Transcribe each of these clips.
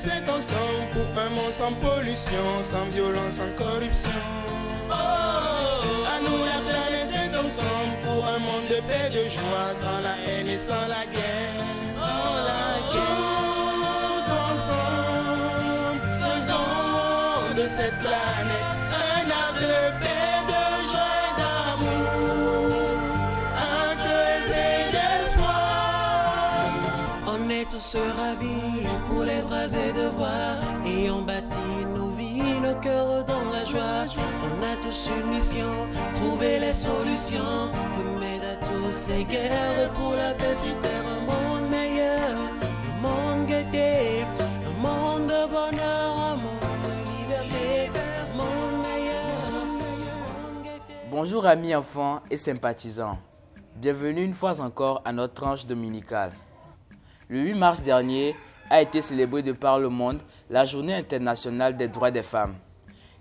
est ensemble pour un monde sans pollution, sans violence, sans corruption. À nous la planète est ensemble pour un monde de paix, de joie, sans la haine et sans la guerre. Tous ensemble, faisons de cette planète un arbre de paix, de joie et d'amour, un creuset d'espoir. On est tous ravis pour les droits et devoirs et on bâtit nos vies, nos cœurs dans la joie. On a tous une mission, trouver les solutions, remède à tous ces guerres pour la paix sur terre, un monde meilleur, un monde gaieté, un monde de bonheur, un monde de liberté, un monde meilleur, un monde gaieté. Bonjour amis enfants et sympathisants. Bienvenue une fois encore à notre tranche dominicale. Le 8 mars dernier a été célébrée de par le monde la Journée internationale des droits des femmes.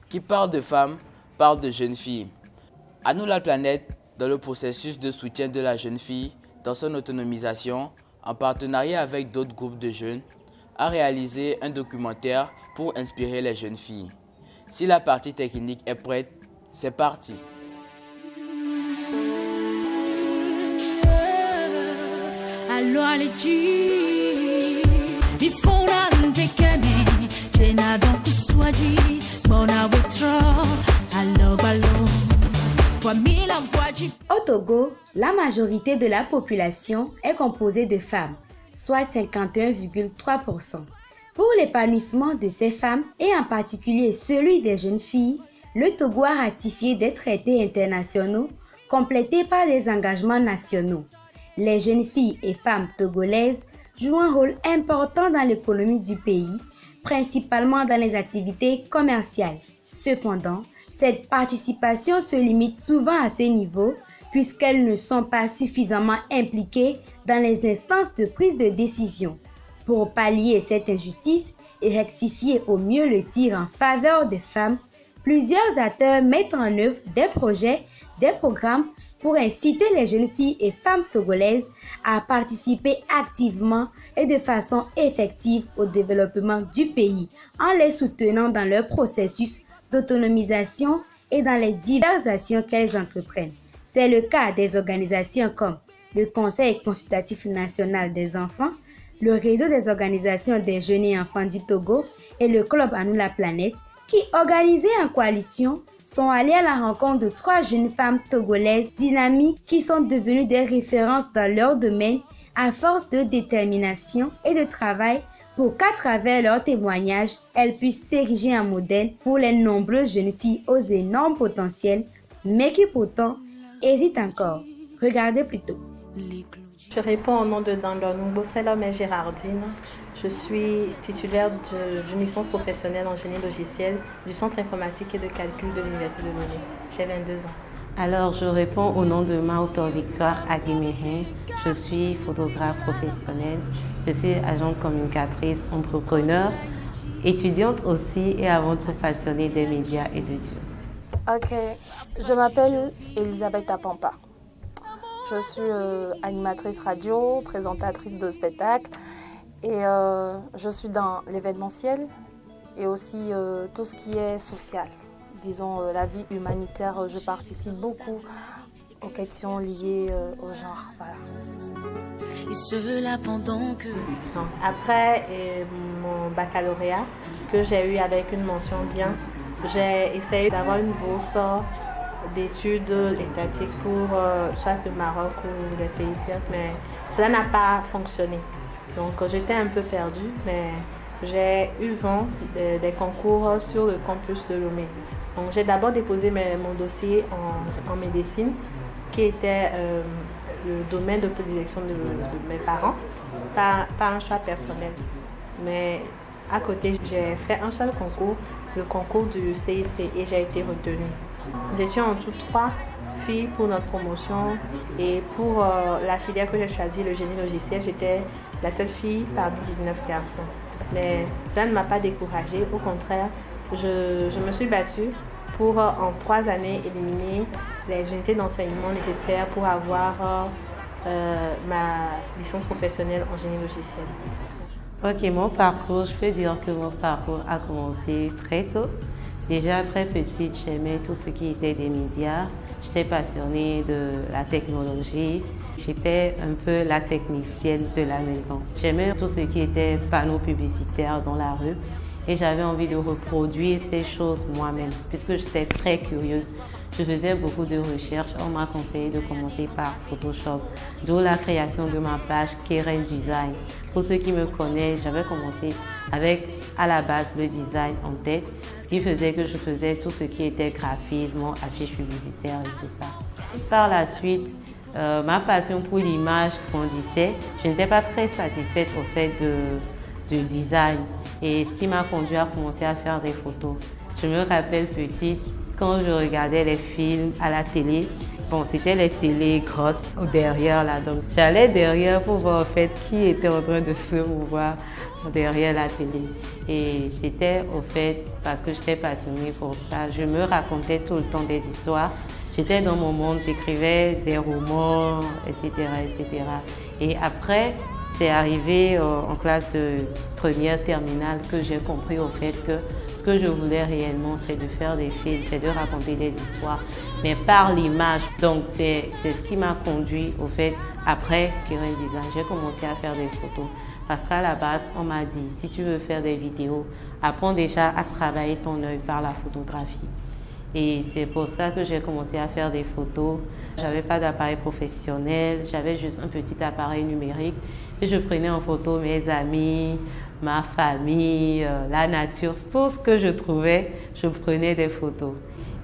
Qui parle de femmes, parle de jeunes filles. À nous la planète, dans le processus de soutien de la jeune fille, dans son autonomisation, en partenariat avec d'autres groupes de jeunes, a réalisé un documentaire pour inspirer les jeunes filles. Si la partie technique est prête, c'est parti. Au Togo, la majorité de la population est composée de femmes, soit 51,3%. Pour l'épanouissement de ces femmes, et en particulier celui des jeunes filles, le Togo a ratifié des traités internationaux complétés par des engagements nationaux. Les jeunes filles et femmes togolaises jouent un rôle important dans l'économie du pays, principalement dans les activités commerciales. Cependant, cette participation se limite souvent à ce niveau puisqu'elles ne sont pas suffisamment impliquées dans les instances de prise de décision. Pour pallier cette injustice et rectifier au mieux le tir en faveur des femmes, plusieurs acteurs mettent en œuvre des projets, des programmes pour inciter les jeunes filles et femmes togolaises à participer activement et de façon effective au développement du pays en les soutenant dans leur processus d'autonomisation et dans les diverses actions qu'elles entreprennent. C'est le cas des organisations comme le Conseil consultatif national des enfants, le réseau des organisations des jeunes et enfants du Togo et le club À nous la planète qui, organisés en coalition, sont allés à la rencontre de 3 jeunes femmes togolaises dynamiques qui sont devenues des références dans leur domaine à force de détermination et de travail pour qu'à travers leurs témoignages, elles puissent s'ériger en modèle pour les nombreuses jeunes filles aux énormes potentiels, mais qui pourtant hésitent encore. Regardez plutôt. Je réponds au nom de Dandonou Selome Gérardine. Je suis titulaire d'une licence professionnelle en génie logiciel du Centre informatique et de calcul de l'Université de Lomé. J'ai 22 ans. Alors, je réponds au nom de Mautor Victoire Aguiméhin. Je suis photographe professionnelle. Je suis agente communicatrice, entrepreneur, étudiante aussi et avant tout passionnée des médias et de Dieu. Ok, je m'appelle Elisabeth Apampa. Je suis animatrice radio, présentatrice de spectacles et je suis dans l'événementiel et aussi tout ce qui est social. Disons la vie humanitaire, je participe beaucoup aux questions liées au genre. Voilà. Et cela pendant que... Donc, après mon baccalauréat que j'ai eu avec une mention bien, j'ai essayé d'avoir une bourse d'études étatiques pour soit le Maroc ou les pays tiers, mais cela n'a pas fonctionné. Donc j'étais un peu perdue, mais j'ai eu vent des concours sur le campus de Lomé. Donc j'ai d'abord déposé mon dossier en médecine, qui était le domaine de prédilection de mes parents, pas un choix personnel. Mais à côté, j'ai fait un seul concours, le concours du CIC, et j'ai été retenue. Nous étions en tout 3 filles pour notre promotion et pour la filière que j'ai choisie, le génie logiciel, j'étais la seule fille parmi 19 garçons. Mais cela ne m'a pas découragée, au contraire, je me suis battue pour en 3 années éliminer les unités d'enseignement nécessaires pour avoir ma licence professionnelle en génie logiciel. Ok, mon parcours, je peux dire que mon parcours a commencé très tôt. Déjà très petite, j'aimais tout ce qui était des médias. J'étais passionnée de la technologie. J'étais un peu la technicienne de la maison. J'aimais tout ce qui était panneaux publicitaires dans la rue et j'avais envie de reproduire ces choses moi-même puisque j'étais très curieuse. Je faisais beaucoup de recherches. On m'a conseillé de commencer par Photoshop, d'où la création de ma page Keren Design. Pour ceux qui me connaissent, j'avais commencé avec à la base le design en tête, ce qui faisait que je faisais tout ce qui était graphisme, affiches publicitaires et tout ça. Par la suite, ma passion pour l'image grandissait. Je n'étais pas très satisfaite au fait du design et ce qui m'a conduit à commencer à faire des photos. Je me rappelle petite, quand je regardais les films à la télé, bon, c'était les télés grosses derrière là, donc j'allais derrière pour voir en fait qui était en train de se mouvoir derrière la télé. Et c'était au fait parce que j'étais passionnée pour ça. Je me racontais tout le temps des histoires. J'étais dans mon monde, j'écrivais des romans, etc., etc. Et après, c'est arrivé en classe de première terminale que j'ai compris au fait que ce que je voulais réellement, c'est de faire des films, c'est de raconter des histoires, mais par l'image. Donc, c'est ce qui m'a conduit au fait, après Keren Design, j'ai commencé à faire des photos. Parce qu'à la base, on m'a dit, si tu veux faire des vidéos, apprends déjà à travailler ton œil par la photographie. Et c'est pour ça que j'ai commencé à faire des photos. J'avais pas d'appareil professionnel, j'avais juste un petit appareil numérique et je prenais en photo mes amis, ma famille, la nature, tout ce que je trouvais, je prenais des photos.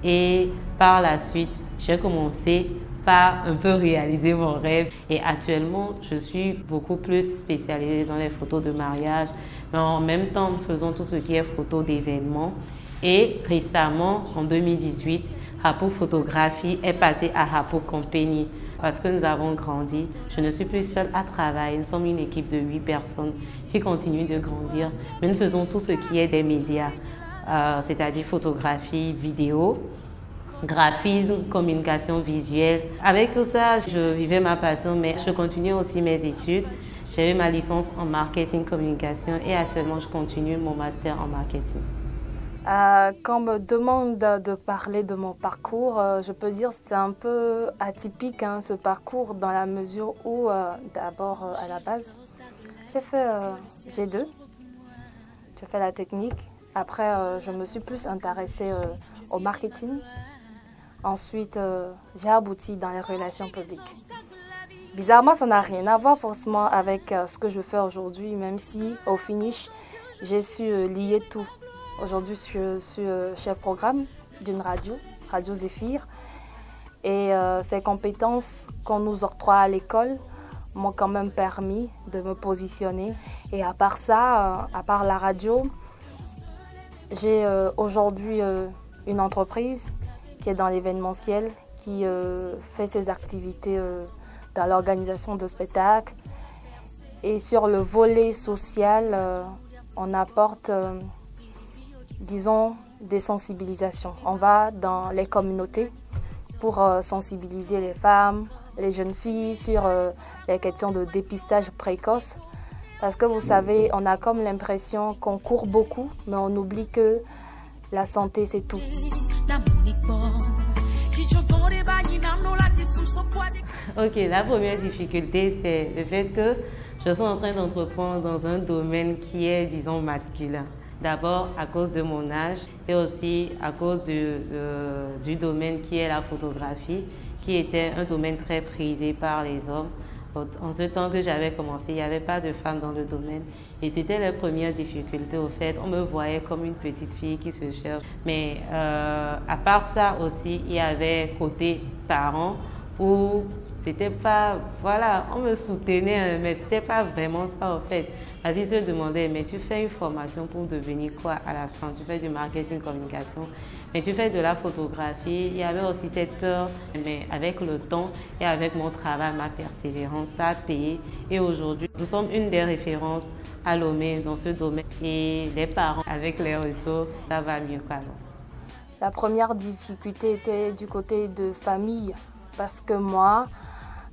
Et par la suite, j'ai commencé par un peu réaliser mon rêve. Et actuellement, je suis beaucoup plus spécialisée dans les photos de mariage, mais en même temps, faisons tout ce qui est photos d'événements. Et récemment, en 2018, Hapo Photographie est passé à Hapo Company parce que nous avons grandi. Je ne suis plus seule à travailler. Nous sommes une équipe de 8 personnes qui continuent de grandir. Mais nous faisons tout ce qui est des médias, c'est-à-dire photographie, vidéo, graphisme, communication visuelle. Avec tout ça, je vivais ma passion, mais je continuais aussi mes études. J'ai eu ma licence en marketing communication et actuellement, je continue mon master en marketing. Quand on me demande de parler de mon parcours, je peux dire que c'est un peu atypique ce parcours dans la mesure où d'abord à la base j'ai fait G2, j'ai fait la technique, après je me suis plus intéressée au marketing, ensuite j'ai abouti dans les relations publiques. Bizarrement ça n'a rien à voir forcément avec ce que je fais aujourd'hui, même si au finish j'ai su lier tout. Aujourd'hui, je suis chef programme d'une radio, Radio Zéphyr. Et ces compétences qu'on nous octroie à l'école m'ont quand même permis de me positionner. Et à part ça, à part la radio, j'ai aujourd'hui une entreprise qui est dans l'événementiel, qui fait ses activités dans l'organisation de spectacles. Et sur le volet social, on apporte... disons, des sensibilisations. On va dans les communautés pour sensibiliser les femmes, les jeunes filles sur les questions de dépistage précoce. Parce que vous savez, on a comme l'impression qu'on court beaucoup, mais on oublie que la santé, c'est tout. Ok, la première difficulté, c'est le fait que je suis en train d'entreprendre dans un domaine qui est, disons, masculin. D'abord à cause de mon âge et aussi à cause du domaine qui est la photographie, qui était un domaine très prisé par les hommes. En ce temps que j'avais commencé, il n'y avait pas de femmes dans le domaine. Et c'était les premières difficultés au fait. On me voyait comme une petite fille qui se cherche. Mais à part ça aussi, il y avait côté parents où c'était pas, voilà, on me soutenait, mais c'était pas vraiment ça en fait. Parce qu'ils se demandaient, mais tu fais une formation pour devenir quoi à la fin? Tu fais du marketing communication, mais tu fais de la photographie. Il y avait aussi cette peur, mais avec le temps et avec mon travail, ma persévérance, ça a payé. Et aujourd'hui, nous sommes une des références à Lomé dans ce domaine. Et les parents, avec les retours, ça va mieux qu'avant. La première difficulté était du côté de famille, parce que moi,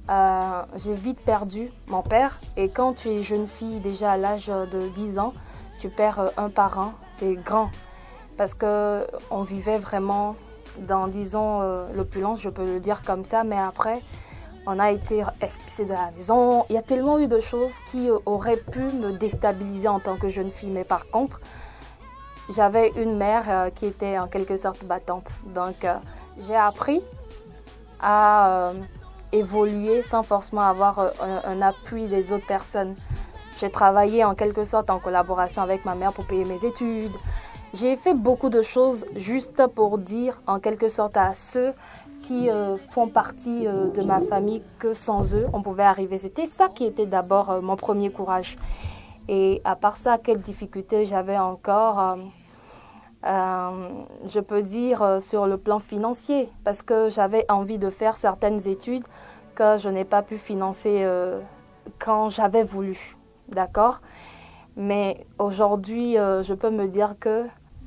j'ai vite perdu mon père. Et quand tu es jeune fille, déjà à l'âge de 10 ans, tu perds un parent, c'est grand. Parce qu'on vivait vraiment dans, disons, l'opulence, je peux le dire comme ça. Mais après, on a été expulsés de la maison. Il y a tellement eu de choses qui auraient pu me déstabiliser en tant que jeune fille. Mais par contre, j'avais une mère qui était en quelque sorte battante. Donc, j'ai appris à évoluer sans forcément avoir un appui des autres personnes. J'ai travaillé en quelque sorte en collaboration avec ma mère pour payer mes études. J'ai fait beaucoup de choses juste pour dire en quelque sorte à ceux qui font partie de ma famille que sans eux, on pouvait arriver. C'était ça qui était d'abord mon premier courage. Et à part ça, quelles difficultés j'avais encore je peux dire sur le plan financier, parce que j'avais envie de faire certaines études que je n'ai pas pu financer quand j'avais voulu, d'accord? Mais aujourd'hui, je peux me dire que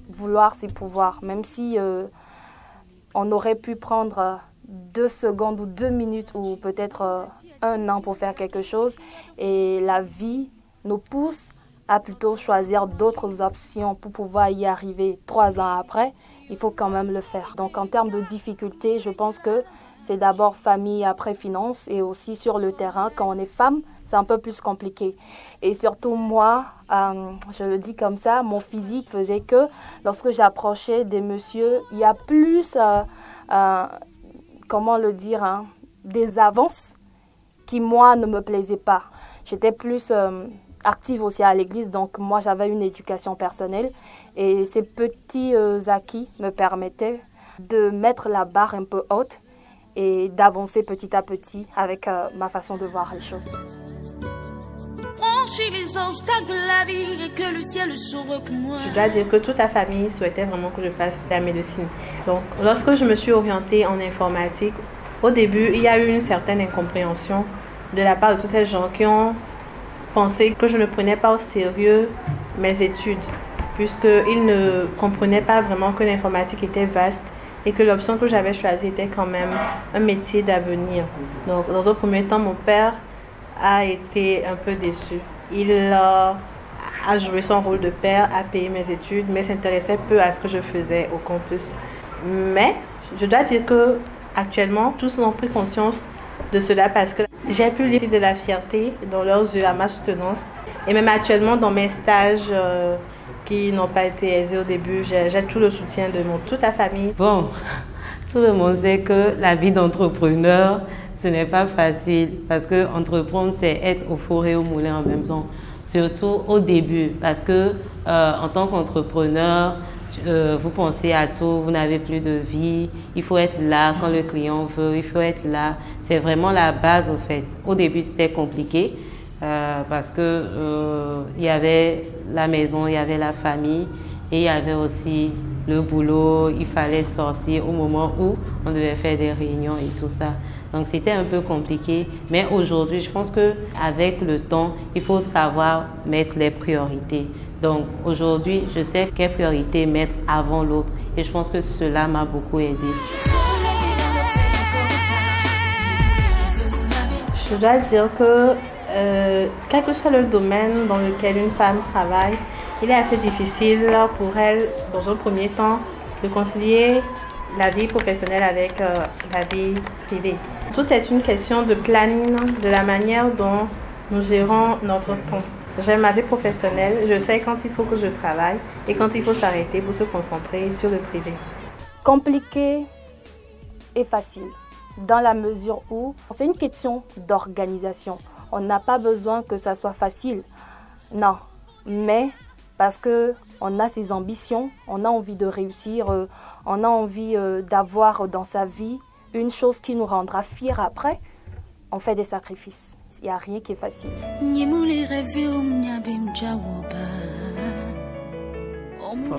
vouloir, c'est pouvoir. Même si on aurait pu prendre 2 secondes ou 2 minutes ou peut-être 1 an pour faire quelque chose, et la vie nous pousse à plutôt choisir d'autres options pour pouvoir y arriver 3 ans après, il faut quand même le faire. Donc en termes de difficultés, je pense que c'est d'abord famille, après finance, et aussi sur le terrain, quand on est femme, c'est un peu plus compliqué. Et surtout moi, je le dis comme ça, mon physique faisait que lorsque j'approchais des messieurs, il y a plus, comment le dire, hein, des avances qui moi ne me plaisaient pas. J'étais plus active aussi à l'église, donc moi j'avais une éducation personnelle et ces petits acquis me permettaient de mettre la barre un peu haute et d'avancer petit à petit avec ma façon de voir les choses. Les obstacles de la vie et que le ciel s'ouvre pour moi. Je dois dire que toute la famille souhaitait vraiment que je fasse la médecine. Donc lorsque je me suis orientée en informatique, au début il y a eu une certaine incompréhension de la part de tous ces gens qui ont pensé que je ne prenais pas au sérieux mes études, puisqu'ils ne comprenaient pas vraiment que l'informatique était vaste et que l'option que j'avais choisie était quand même un métier d'avenir. Donc dans un premier temps, mon père a été un peu déçu. Il a joué son rôle de père, a payé mes études, mais s'intéressait peu à ce que je faisais au campus. Mais je dois dire que actuellement, tous ont pris conscience de cela parce que j'ai pu lire de la fierté dans leurs yeux à ma soutenance. Et même actuellement, dans mes stages qui n'ont pas été aisés au début, j'ai tout le soutien de toute la famille. Bon, tout le monde sait que la vie d'entrepreneur, ce n'est pas facile parce que entreprendre, c'est être au four et au moulin en même temps. Surtout au début parce que en tant qu'entrepreneur, vous pensez à tout, vous n'avez plus de vie, il faut être là quand le client veut, il faut être là. C'est vraiment la base au fait. Au début, c'était compliqué parce que il y avait la maison, il y avait la famille et il y avait aussi le boulot. Il fallait sortir au moment où on devait faire des réunions et tout ça. Donc c'était un peu compliqué, mais aujourd'hui, je pense qu'avec le temps, il faut savoir mettre les priorités. Donc aujourd'hui, je sais quelle priorité mettre avant l'autre et je pense que cela m'a beaucoup aidé. Je dois dire que quel que soit le domaine dans lequel une femme travaille, il est assez difficile pour elle, dans un premier temps, de concilier la vie professionnelle avec la vie privée. Tout est une question de planning, de la manière dont nous gérons notre temps. J'aime ma vie professionnelle, je sais quand il faut que je travaille et quand il faut s'arrêter pour se concentrer sur le privé. Compliqué et facile, dans la mesure où c'est une question d'organisation. On n'a pas besoin que ça soit facile, non, mais parce qu'on a ses ambitions, on a envie de réussir, on a envie d'avoir dans sa vie une chose qui nous rendra fiers après, on fait des sacrifices. Il n'y a rien qui est facile.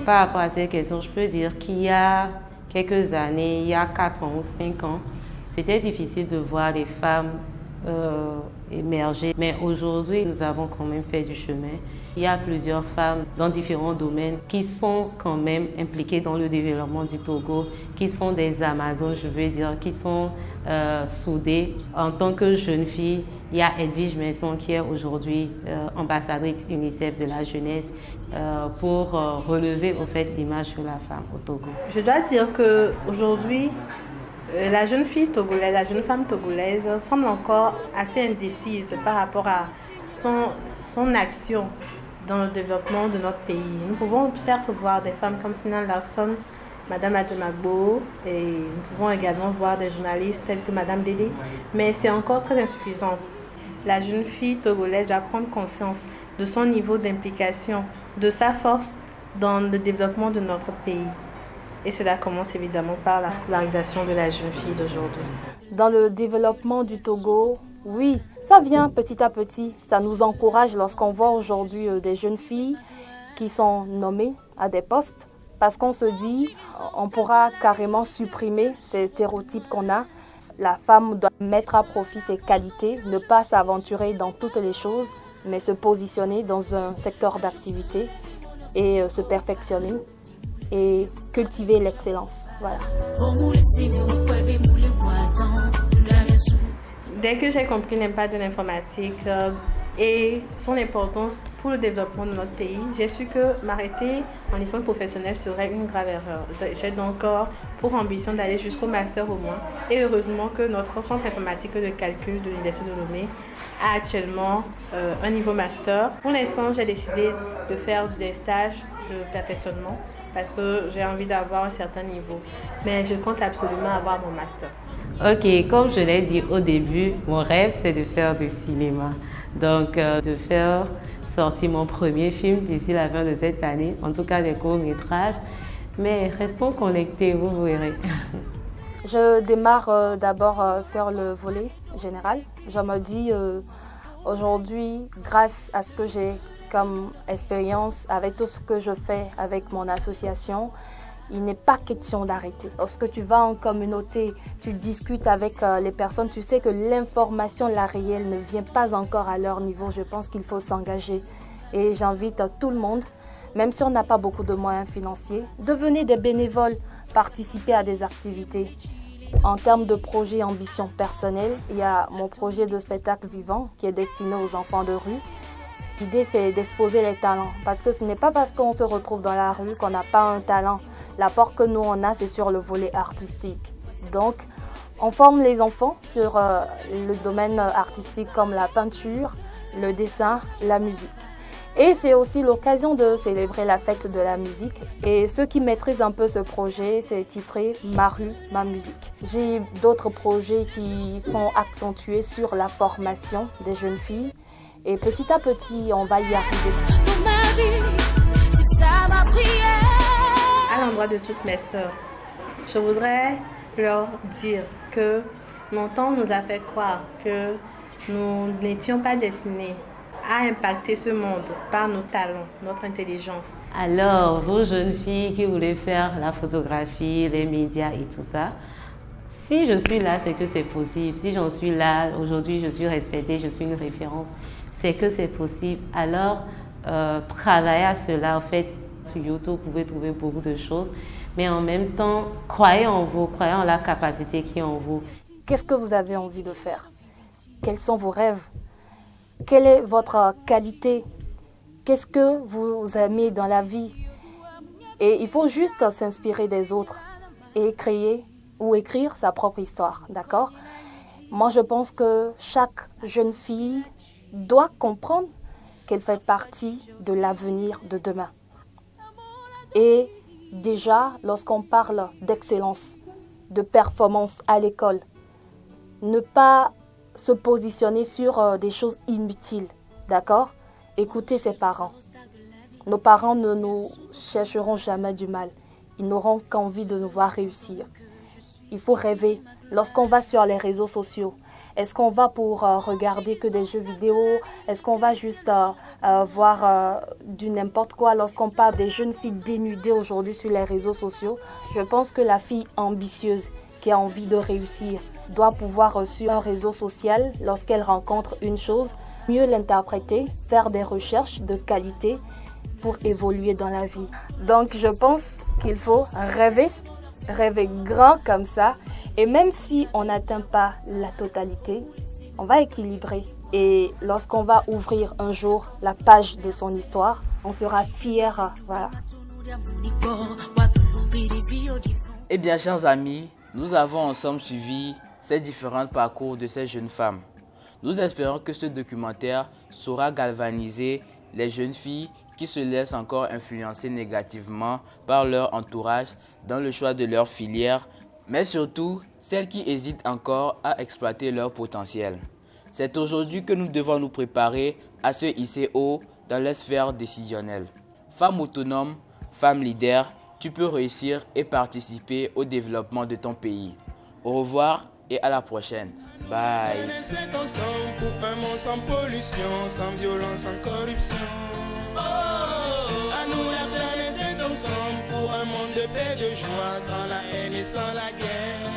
Par rapport à ces questions, je peux dire qu'il y a quelques années, il y a 4 ans ou 5 ans, c'était difficile de voir les femmes émerger. Mais aujourd'hui, nous avons quand même fait du chemin. Il y a plusieurs femmes dans différents domaines qui sont quand même impliquées dans le développement du Togo, qui sont des Amazones, je veux dire, qui sont soudées. En tant que jeune fille, il y a Edwige Maison qui est aujourd'hui ambassadrice UNICEF de la jeunesse pour relever au fait l'image de la femme au Togo. Je dois dire qu'aujourd'hui, la jeune fille togolaise, la jeune femme togolaise semble encore assez indécise par rapport à son action dans le développement de notre pays. Nous pouvons certes voir des femmes comme Sinan Larson, Madame Adjemagbo, et nous pouvons également voir des journalistes tels que Madame Délé, mais c'est encore très insuffisant. La jeune fille togolaise doit prendre conscience de son niveau d'implication, de sa force dans le développement de notre pays. Et cela commence évidemment par la scolarisation de la jeune fille d'aujourd'hui. Dans le développement du Togo, oui, ça vient petit à petit. Ça nous encourage lorsqu'on voit aujourd'hui des jeunes filles qui sont nommées à des postes parce qu'on se dit on pourra carrément supprimer ces stéréotypes qu'on a. La femme doit mettre à profit ses qualités, ne pas s'aventurer dans toutes les choses, mais se positionner dans un secteur d'activité et se perfectionner et cultiver l'excellence. Voilà. Dès que j'ai compris l'impact de l'informatique et son importance pour le développement de notre pays, j'ai su que m'arrêter en licence professionnelle serait une grave erreur. J'ai donc pour ambition d'aller jusqu'au master au moins. Et heureusement que notre centre informatique de calcul de l'Université de Lomé a actuellement un niveau master. Pour l'instant, j'ai décidé de faire des stages de perfectionnement parce que j'ai envie d'avoir un certain niveau. Mais je compte absolument avoir mon master. Ok, comme je l'ai dit au début, mon rêve c'est de faire du cinéma. Donc de faire sortir mon premier film d'ici la fin de cette année, en tout cas des courts-métrages. Mais restons connectés, vous verrez. Je démarre d'abord sur le volet général. Je me dis aujourd'hui, grâce à ce que j'ai comme expérience, avec tout ce que je fais avec mon association, il n'est pas question d'arrêter. Lorsque tu vas en communauté, tu discutes avec les personnes, tu sais que l'information, la réelle, ne vient pas encore à leur niveau. Je pense qu'il faut s'engager. Et j'invite tout le monde, même si on n'a pas beaucoup de moyens financiers, devenez des bénévoles, participez à des activités. En termes de projets ambition personnelle, il y a mon projet de spectacle vivant qui est destiné aux enfants de rue. L'idée, c'est d'exposer les talents. Parce que ce n'est pas parce qu'on se retrouve dans la rue qu'on n'a pas un talent. L'apport que nous, on a, c'est sur le volet artistique. Donc, on forme les enfants sur le domaine artistique comme la peinture, le dessin, la musique. Et c'est aussi l'occasion de célébrer la fête de la musique. Et ceux qui maîtrisent un peu ce projet, c'est titré « Ma rue, ma musique ». J'ai d'autres projets qui sont accentués sur la formation des jeunes filles. Et petit à petit, on va y arriver. À l'endroit de toutes mes sœurs, je voudrais leur dire que longtemps on nous a fait croire que nous n'étions pas destinés à impacter ce monde par nos talents, notre intelligence. Alors, vous jeunes filles qui voulez faire la photographie, les médias et tout ça, si je suis là, c'est que c'est possible. Si j'en suis là, aujourd'hui je suis respectée, je suis une référence, c'est que c'est possible. Alors, travaillez à cela. En fait, sur YouTube, vous pouvez trouver beaucoup de choses. Mais en même temps, croyez en vous, croyez en la capacité qui est en vous. Qu'est-ce que vous avez envie de faire? Quels sont vos rêves? Quelle est votre qualité? Qu'est-ce que vous aimez dans la vie? Et il faut juste s'inspirer des autres et créer ou écrire sa propre histoire, d'accord? Moi, je pense que chaque jeune fille doit comprendre qu'elle fait partie de l'avenir de demain. Et déjà, lorsqu'on parle d'excellence, de performance à l'école, ne pas se positionner sur des choses inutiles, d'accord? Écoutez ses parents. Nos parents ne nous chercheront jamais du mal. Ils n'auront qu'envie de nous voir réussir. Il faut rêver. Lorsqu'on va sur les réseaux sociaux, est-ce qu'on va pour regarder que des jeux vidéo? Est-ce qu'on va juste voir du n'importe quoi? Lorsqu'on parle des jeunes filles dénudées aujourd'hui sur les réseaux sociaux, je pense que la fille ambitieuse qui a envie de réussir doit pouvoir sur un réseau social, lorsqu'elle rencontre une chose, mieux l'interpréter, faire des recherches de qualité pour évoluer dans la vie. Donc je pense qu'il faut rêver grand comme ça. Et même si on n'atteint pas la totalité, on va équilibrer. Et lorsqu'on va ouvrir un jour la page de son histoire, on sera fier. Voilà. Eh bien, chers amis, nous avons ensemble suivi ces différents parcours de ces jeunes femmes. Nous espérons que ce documentaire saura galvaniser les jeunes filles qui se laissent encore influencer négativement par leur entourage dans le choix de leur filière, mais surtout celles qui hésitent encore à exploiter leur potentiel. C'est aujourd'hui que nous devons nous préparer à se hisser haut dans les sphères décisionnelles. Femme autonome, femme leader, tu peux réussir et participer au développement de ton pays. Au revoir et à la prochaine. Bye. C'est ensemble pour un monde sans pollution, sans violence, sans corruption. À nous la planète, c'est ensemble pour un monde de paix, de joie, sans la haine et sans la guerre.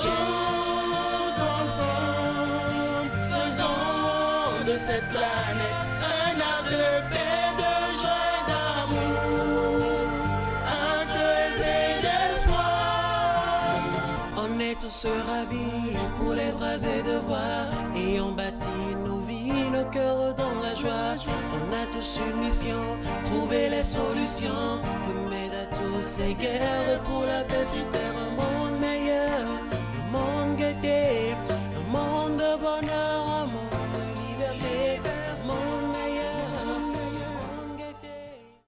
Tous ensemble, faisons de cette planète un arbre de paix, de joie et d'amour, un creuset d'espoir. On est tous ravis pour les droits et devoirs et on bâtit nos vies, nos cœurs dans la joie. On a tous une mission, trouver les solutions, remède à tous ces guerres pour la paix sur terre, un monde